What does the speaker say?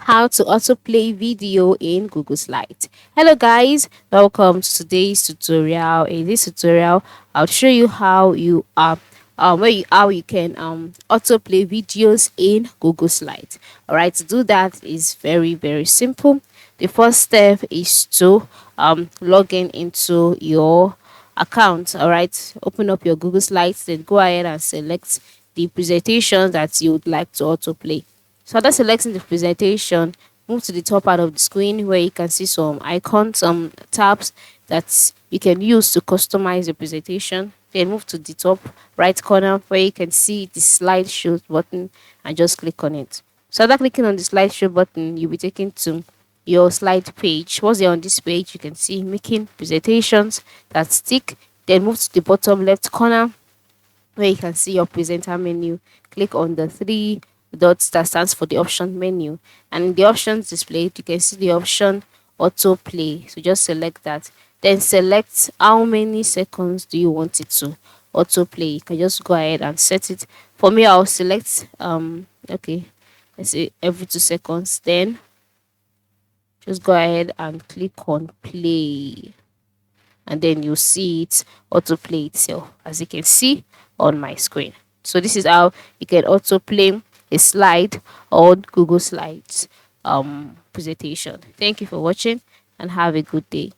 how to autoplay video in Google Slides. Hello guys, welcome to today's tutorial. In this tutorial, I'll show you how how you can autoplay videos in Google Slides. Alright, to do that is very simple. The first step is to log in into your account. Alright, open up your Google Slides, then go ahead and select the presentation that you would like to autoplay. So after selecting the presentation, move to the top part of the screen where you can see some icons, some tabs that you can use to customize your presentation. Then move to the top right corner where you can see the slideshow button and just click on it. So after clicking on the slideshow button, you'll be taken to your slide page. Once you're on this page, you can see making presentations that stick. Then move to the bottom left corner where you can see your presenter menu. Click on the three dots that stands for the option menu, and in the options displayed you can see the option autoplay. So just select that, then select how many seconds do you want it to autoplay. You can just go ahead and set it. For me, I'll select okay, let's say every 2 seconds. Then just go ahead and click on play, and then you see it autoplay itself, as you can see on my screen. So this is how you can autoplay a slide on Google Slides presentation. Thank you for watching and have a good day.